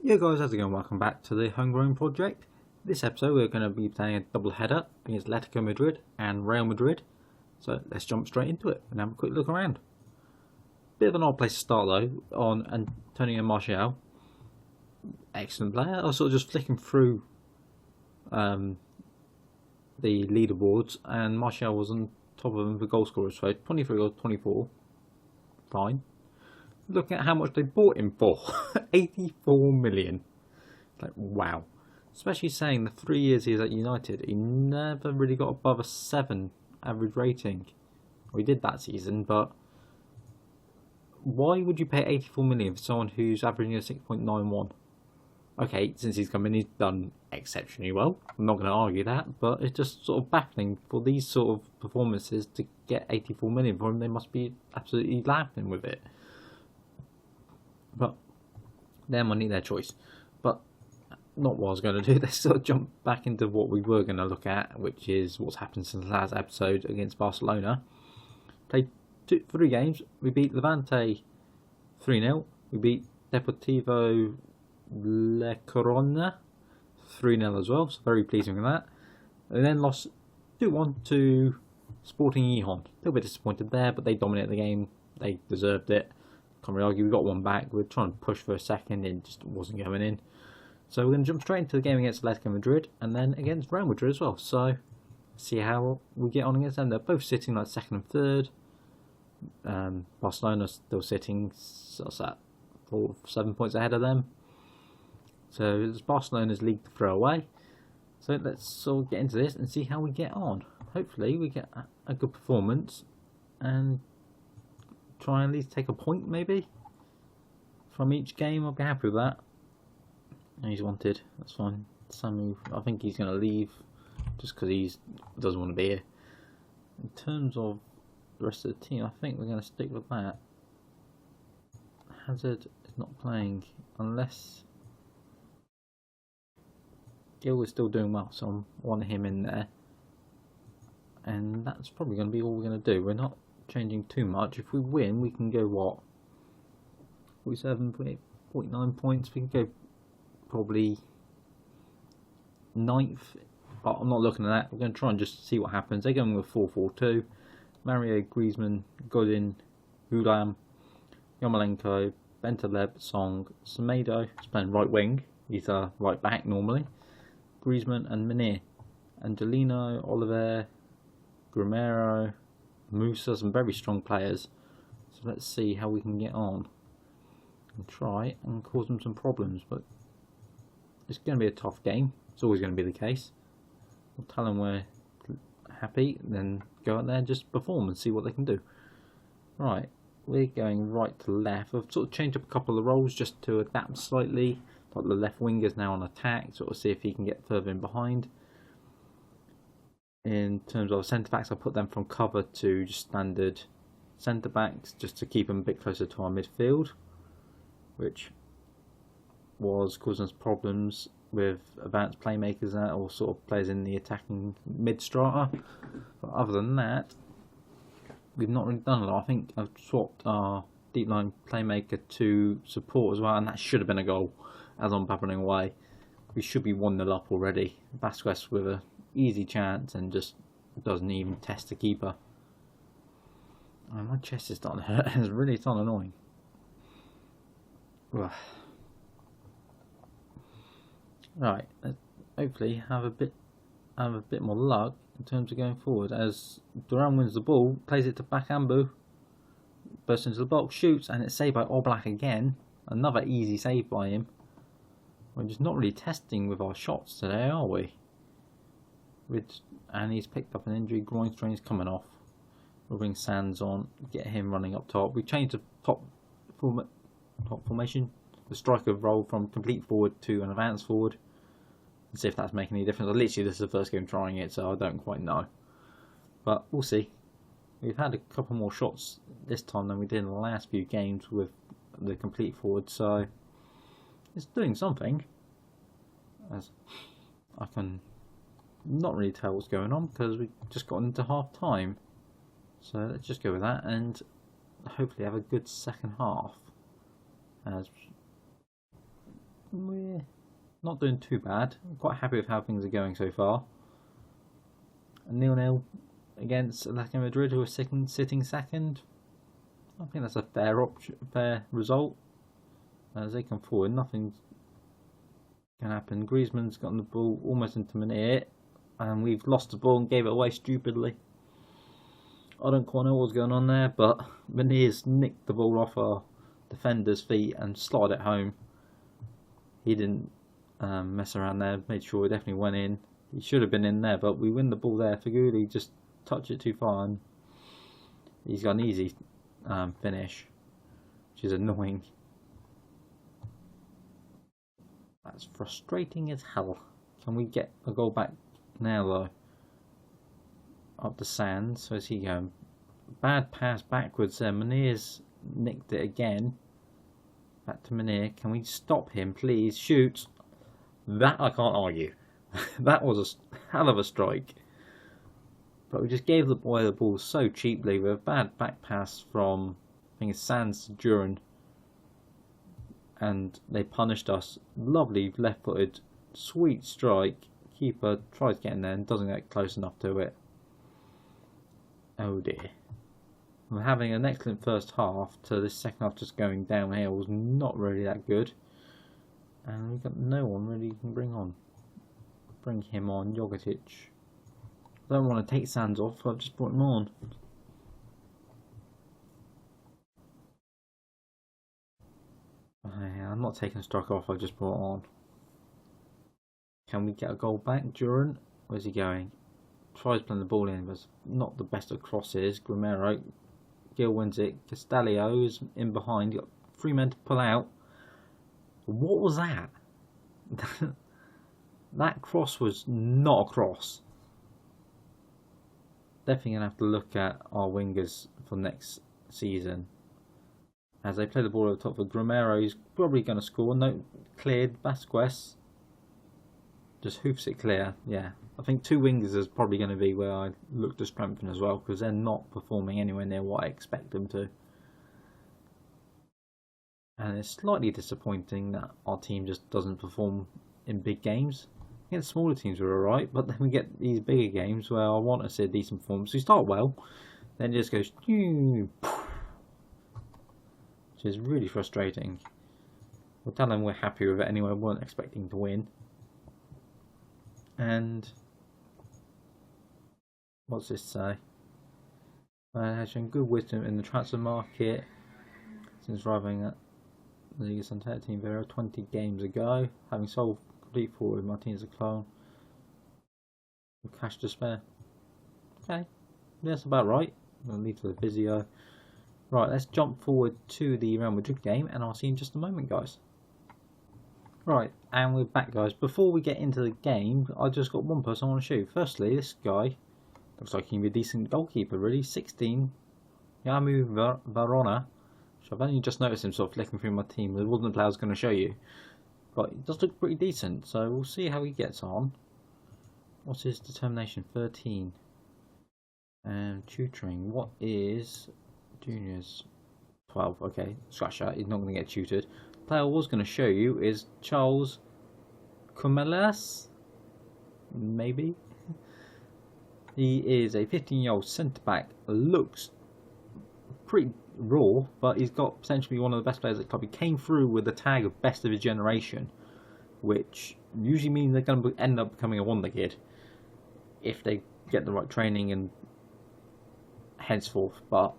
Yeah guys, how's it going? Welcome back to the Homegrown project. This episode we're going to be playing a double header against Atletico Madrid and Real Madrid. So let's jump straight into it and have a quick look around. Bit of an odd place to start though, on Antonio Martial. Excellent player. I was sort of just flicking through the leaderboards and Martial was on top of them for goal scorers. So 23 goals, 24. Fine. Looking at how much they bought him for. 84 million. Like, wow. Especially saying the 3 years he was at United, he never really got above a 7 average rating. Well, he did that season, but why would you pay 84 million for someone who's averaging a 6.91? Okay, since he's come in, he's done exceptionally well. I'm not going to argue that, but it's just sort of baffling for these sort of performances to get 84 million for him. They must be absolutely laughing with it. But their money, their choice. But not what I was going to do. Let's sort of jump back into what we were going to look at, which is what's happened since the last episode against Barcelona. Played 3 games. We beat Levante 3-0. We beat Deportivo La Corona 3-0 as well. So very pleasing with that. And then lost 2-1 to Sporting Gijon. A little bit disappointed there, but they dominated the game. They deserved it. Can't really argue. We got one back. We were trying to push for a second and it just wasn't going in. So we're going to jump straight into the game against Atletico Madrid and then against Real Madrid as well. So see how we get on against them. They're both sitting like second and third. Barcelona's still sitting, what's that, 7 points ahead of them. So it's Barcelona's league to throw away. So let's sort of get into this and see how we get on. Hopefully we get a good performance and try and at least take a point maybe from each game. I'll be happy with that. And he's wanted, that's fine. Samu, I think he's going to leave just because he doesn't want to be here. In terms of the rest of the team, I think we're going to stick with that. Hazard is not playing unless Gil is still doing well, so I want him in there. And that's probably going to be all we're going to do. We're not changing too much. If we win, we can go what? 47, 49 points. We can go probably 9th. But I'm not looking at that. We're going to try and just see what happens. They're going with 4-4-2. Mario, Griezmann, Godin, Hulam, Yarmolenko, Bentaleb, Song, Semedo. He's playing right wing. He's a right back normally. Griezmann and Menir. Angelino, Oliver, Grimero, Musa, some very strong players. So let's see how we can get on and try and cause them some problems. But it's going to be a tough game. It's always going to be the case. We'll tell them we're happy, then go out there and just perform and see what they can do. Right, we're going right to left. I've sort of changed up a couple of the roles just to adapt slightly. Like the left winger's now on attack, sort of see if he can get further in behind. In terms of centre backs, I put them from cover to just standard centre backs, just to keep them a bit closer to our midfield, which was causing us problems with advanced playmakers or sort of players in the attacking mid strata. But other than that, we've not really done a lot. I think I've swapped our deep line playmaker to support as well, and that should have been a goal as I'm babbling away. We should be 1-0 up already. Vasquez with a easy chance and just doesn't even test the keeper. Oh, my chest is starting to hurt. It's really annoying. Ugh. Right, let's hopefully have a bit more luck in terms of going forward. As Duran wins the ball, plays it to Bakambu, bursts into the box, shoots, and it's saved by Oblak again. Another easy save by him. We're just not really testing with our shots today, are we? And he's picked up an injury. Groin strain is coming off. We'll bring Sands on, get him running up top. We changed the top formation, the striker role from complete forward to an advanced forward. Let's see if that's making any difference. Literally, this is the first game trying it, so I don't quite know. But we'll see. We've had a couple more shots this time than we did in the last few games with the complete forward, so it's doing something. As I can not really tell what's going on because we just got into half time. So let's just go with that and hopefully have a good second half. As we're not doing too bad. I'm quite happy with how things are going so far. A 0-0 against Atletico Madrid, who are sitting second. I think that's a fair result. As they come forward, nothing can happen. Griezmann's gotten the ball almost into Manir, and we've lost the ball and gave it away stupidly. I don't quite know what's going on there, but Manir's nicked the ball off our defender's feet and slid it home. He didn't mess around there, made sure it definitely went in. He should have been in there, but we win the ball there. Faguli just touched it too far, and he's got an easy finish, which is annoying. That's frustrating as hell. Can we get a goal back now, though? Up to Sands. Where's he going? Bad pass backwards there. Manir's nicked it again. Back to Manir. Can we stop him, please? Shoot. That I can't argue. That was a hell of a strike. But we just gave the boy the ball so cheaply with a bad back pass from, I think it's Sands to Duran. And they punished us. Lovely left-footed, sweet strike. Keeper tries getting there and doesn't get close enough to it. Oh dear. We're having an excellent first half to this second half just going downhill was not really that good. And we've got no one really you can bring on. Bring him on, Jovetic. I don't want to take Sands off, so I've just brought him on. I'm not taking Struck off, I've just brought on. Can we get a goal back? Duran? Where's he going? Tries playing the ball in, but not the best of crosses. Grimero. Gil wins it. Castalio is in behind. You've got 3 men to pull out. What was that? That cross was not a cross. Definitely going to have to look at our wingers for next season. As they play the ball over the top for Grimero, he's probably going to score. No, cleared. Vasquez just hoofs it clear. Yeah, I think 2 wingers is probably going to be where I look to strengthen as well, because they're not performing anywhere near what I expect them to. And it's slightly disappointing that our team just doesn't perform in big games. Against smaller teams we're alright, but then we get these bigger games where I want to see a decent performance. We start well, then it just goes, which is really frustrating. We'll tell them we're happy with it anyway, we weren't expecting to win. And what's this say? Has shown good wisdom in the transfer market since arriving at the Liga Santander team Villarreal 20 games ago, having sold complete forward Martinez a clone with cash to spare. Okay, that's about right. I'll leave to the physio. Right, let's jump forward to the Real Madrid game, and I'll see you in just a moment, guys. Right, and we're back, guys. Before we get into the game, I just got one person I want to shoot. Firstly, this guy looks like he can be a decent goalkeeper, really. 16, Yamu Varona. I've only just noticed him sort of flicking through my team. There wasn't a player I was going to show you, but he does look pretty decent. So we'll see how he gets on. What's his determination? 13. And tutoring. What is juniors? 12. Okay, scratch that. He's not going to get tutored. The player I was going to show you is Charles Comelas. Maybe. He is a 15-year-old centre back. Looks pretty raw, but he's got potentially one of the best players at the club. He came through with the tag of best of his generation, which usually means they're going to end up becoming a wonder kid if they get the right training and henceforth. But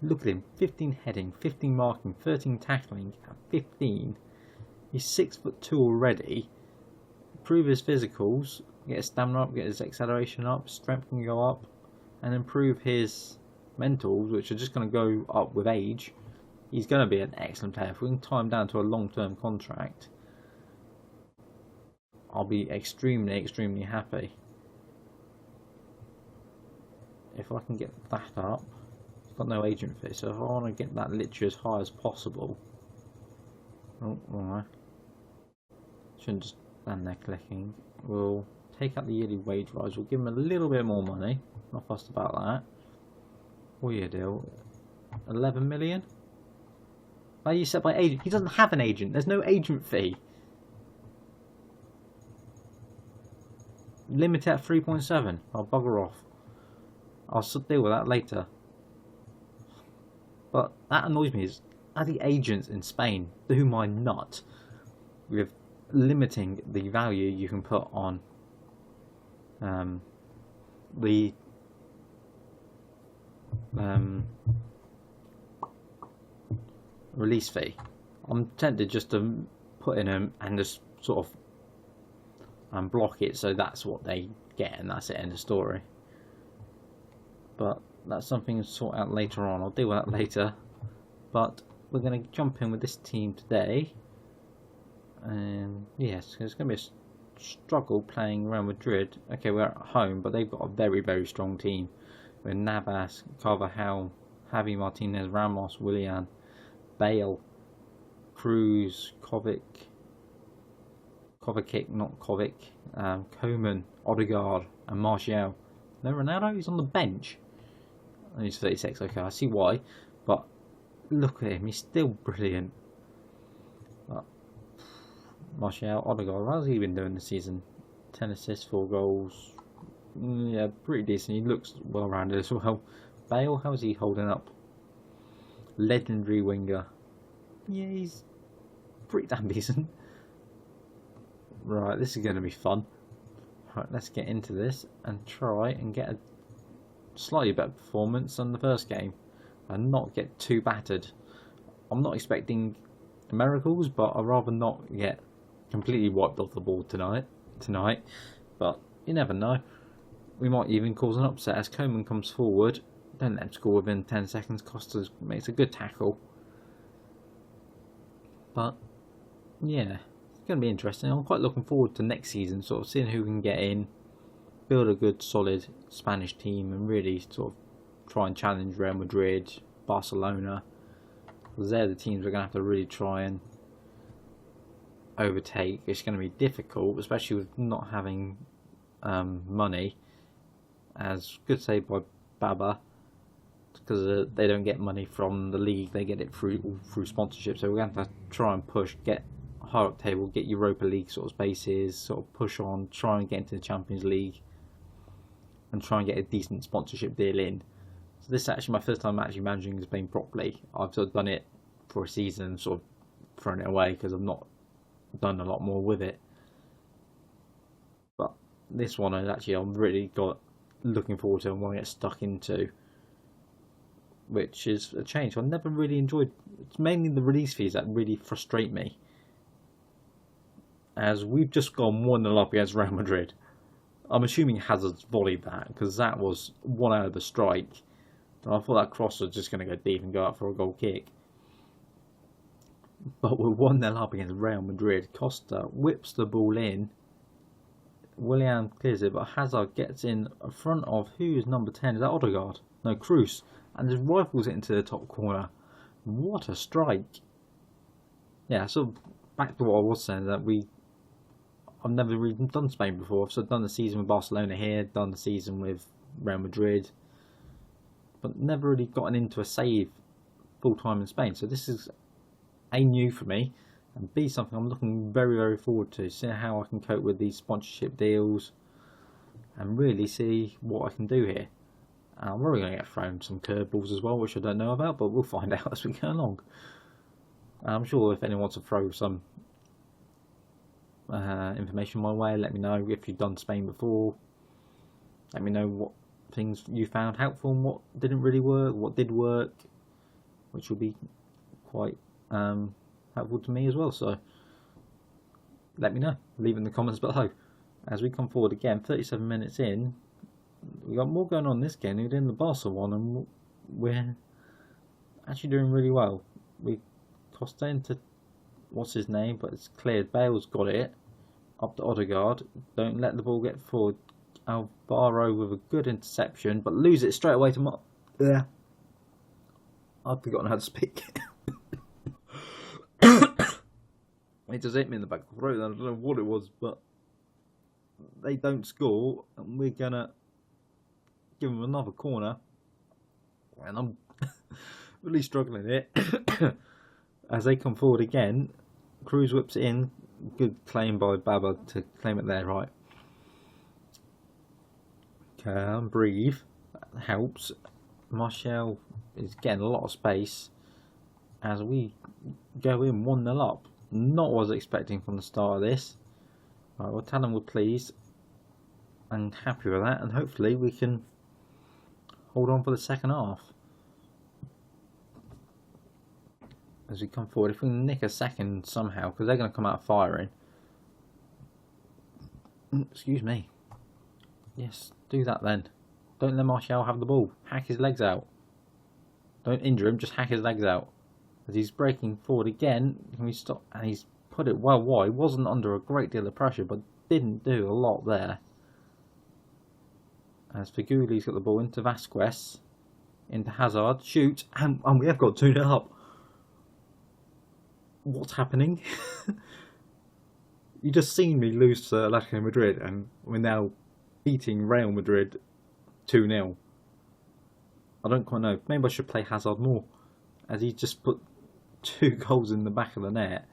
look at him, 15 heading, 15 marking, 13 tackling, 15. He's 6'2" already. Improve his physicals, get his stamina up, get his acceleration up, strength can go up, and improve his mentals, which are just going to go up with age. He's going to be an excellent player. If we can tie him down to a long-term contract, I'll be extremely happy. If I can get that up, he's got no agent fee, so if I want to get that literally as high as possible. Oh, alright. Shouldn't just stand there clicking. We'll take out the yearly wage rise. We'll give him a little bit more money. Not fussed about that. 4-year deal. 11 million. Value set by agent. He doesn't have an agent. There's no agent fee. Limit at 3.7. I'll bugger off. I'll deal with that later. But that annoys me. Is are the agents in Spain do my nut with limiting the value you can put on the release fee. I'm tempted just to put in them and just sort of block it, so that's what they get and that's it, end of story. But that's something to sort out later on. I'll deal with that later. But we're going to jump in with this team today. And yes, it's going to be a struggle playing Real Madrid. Okay, we're at home, but they've got a very, very strong team. With Navas, Carvajal, Javi Martinez, Ramos, Willian, Bale, Cruz, Kovacic, not Kovic, Koeman, Odegaard, and Martial. No Ronaldo, he's on the bench. And he's 36, okay, I see why. But look at him, he's still brilliant. But Martial, Odegaard, how's he been doing this season? 10 assists, 4 goals. Yeah, pretty decent. He looks well rounded as well. Bale, how's he holding up? Legendary winger. Yeah, he's pretty damn decent. Right, this is going to be fun. Right, let's get into this and try and get a slightly better performance than the first game and not get too battered. I'm not expecting miracles, but I'd rather not get completely wiped off the board tonight. But you never know. We might even cause an upset as Koeman comes forward. Don't let him score within 10 seconds. Costa makes a good tackle. But yeah, it's going to be interesting. I'm quite looking forward to next season, sort of seeing who can get in, build a good solid Spanish team and really sort of try and challenge Real Madrid, Barcelona, because they're the teams we're going to have to really try and overtake. It's going to be difficult, especially with not having money, as good saved by Baba, because they don't get money from the league, they get it through sponsorship. So we're going to have to try and push, get higher up table, get Europa League sort of spaces, sort of push on, try and get into the Champions League, and try and get a decent sponsorship deal in. So this is actually my first time actually managing Spain properly. I've sort of done it for a season and sort of thrown it away because I've not done a lot more with it. But this one is actually I'm really looking forward to and want to get stuck into, which is a change. I've never really enjoyed. It's mainly the release fees that really frustrate me, as we've just gone 1-0 up against Real Madrid. I'm assuming Hazard's volleyed that, because that was one out of the strike. And I thought that cross was just going to go deep and go out for a goal kick. But we're 1-0 up against Real Madrid. Costa whips the ball in. Willian clears it, but Hazard gets in front of, who is number 10? Is that Odegaard? No, Cruz. And just rifles it into the top corner. What a strike. Yeah, so back to what I was saying, that I've never really done Spain before. So I've done the season with Barcelona here, done the season with Real Madrid, but never really gotten into a save full time in Spain. So this is A, new for me, and B, something I'm looking very, very forward to. See how I can cope with these sponsorship deals and really see what I can do here. I'm probably going to get thrown some curveballs as well, which I don't know about, but we'll find out as we go along. I'm sure if anyone wants to throw some information my way, let me know. If you've done Spain before, let me know what things you found helpful and what didn't really work, what did work, which will be quite helpful to me as well. So let me know, leave it in the comments below. As we come forward again, 37 minutes in, we got more going on in this game than we did in the Barca one, and we're actually doing really well. We tossed it into what's his name, but it's cleared. Bale's got it up to Odegaard. Don't let the ball get forward. Alvaro with a good interception, but lose it straight away to yeah. I've forgotten how to speak. It just hit me in the back of the throat. I don't know what it was, but they don't score, and we're gonna give them another corner. And I'm really struggling here. As they come forward again, Cruz whips it in. Good claim by Baba to claim it there, right? Calm, breathe. That helps. Martial is getting a lot of space as we go in 1-0 up. Not what I was expecting from the start of this. Right, we'll tell them we're pleased and happy with that, and hopefully we can hold on for the second half. As we come forward, if we can nick a second somehow, because they're going to come out firing. Excuse me. Yes, do that then. Don't let Martial have the ball. Hack his legs out. Don't injure him, just hack his legs out. As he's breaking forward again, can we stop? And he's put it well wide. Wasn't under a great deal of pressure, but didn't do a lot there. As Figuli's got the ball into Vasquez. Into Hazard. Shoot. And we have got 2-0 up. What's happening? You just seen me lose to Atletico Madrid, and we're now beating Real Madrid 2-0. I don't quite know. Maybe I should play Hazard more, as he just put 2 goals in the back of the net.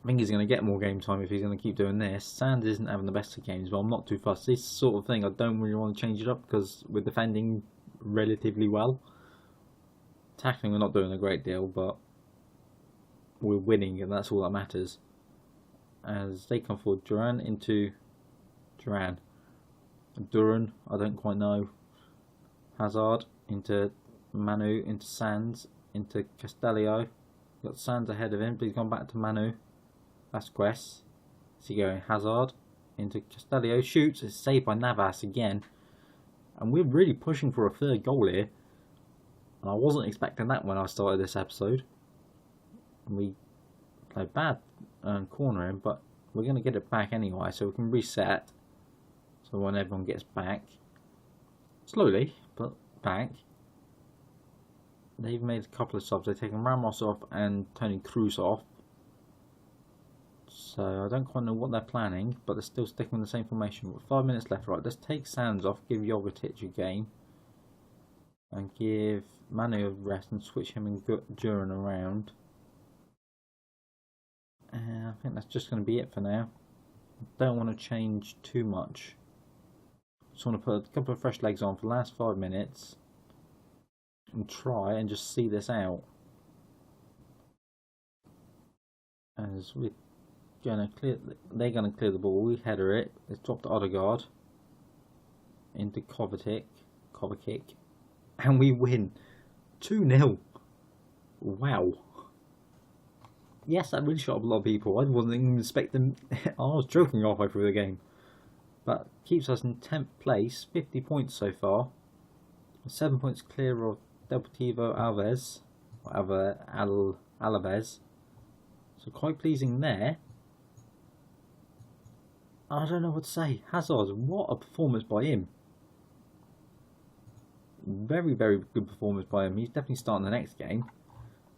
I think he's going to get more game time if he's going to keep doing this. Sands isn't having the best of games, but I'm not too fussed. This sort of thing, I don't really want to change it up because we're defending relatively well. Tackling, we're not doing a great deal, but we're winning, and that's all that matters. As they come forward, Duran into Duran. Duran, I don't quite know. Hazard into Manu, into Sands, into Castellio. Got Sands ahead of him, but he's gone back to Manu. Vasquez. Is he going? Hazard into Castellio. Shoots. It's saved by Navas again. And we're really pushing for a third goal here. And I wasn't expecting that when I started this episode. And we played bad cornering, but we're going to get it back anyway, so we can reset. So when everyone gets back, slowly, but back. They've made a couple of subs. They've taken Ramos off and Toni Kroos off. So I don't quite know what they're planning, but they're still sticking with the same formation. With 5 minutes left, right, let's take Sands off, give Jovetic a game. And give Manu a rest and switch him and Duran around. I think that's just going to be it for now. Don't want to change too much. Just want to put a couple of fresh legs on for the last 5 minutes. And try and just see this out. As we're going to clear, they're going to clear the ball. We header it. Let's drop to Odegaard. Into Kovacic. And we win 2-0. Wow. Yes, that really shot up a lot of people. I wasn't even expecting. I was joking halfway through the game. But keeps us in 10th place, 50 points so far. 7 points clear of Deportivo Alaves. Alaves. So quite pleasing there. I don't know what to say. Hazard, what a performance by him. Very, very good performance by him. He's definitely starting the next game.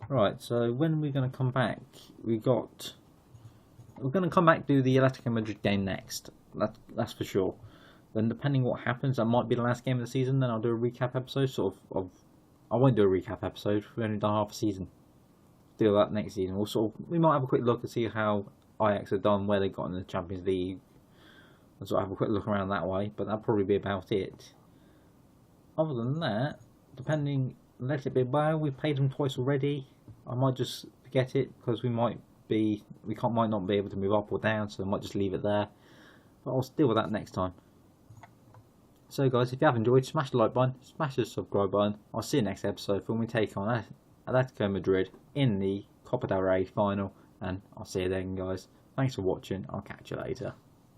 Right, so when are we going to come back? We're going to come back do the Atletico Madrid game next. That's for sure. Then depending what happens, that might be the last game of the season. Then I'll do a recap episode. I won't do a recap episode. We've only done half a season. Do that next season. We might have a quick look and see how Ajax have done, where they got in the Champions League. And sort of have a quick look around that way. But that'll probably be about it. Other than that, depending, let it be. Well, we've paid them twice already. I might just forget it because we might not be able to move up or down, so I might just leave it there. But I'll deal with that next time. So guys, if you have enjoyed, smash the like button, smash the subscribe button. I'll see you next episode when we take on Atletico Madrid in the Copa del Rey final, and I'll see you then guys. Thanks for watching, I'll catch you later.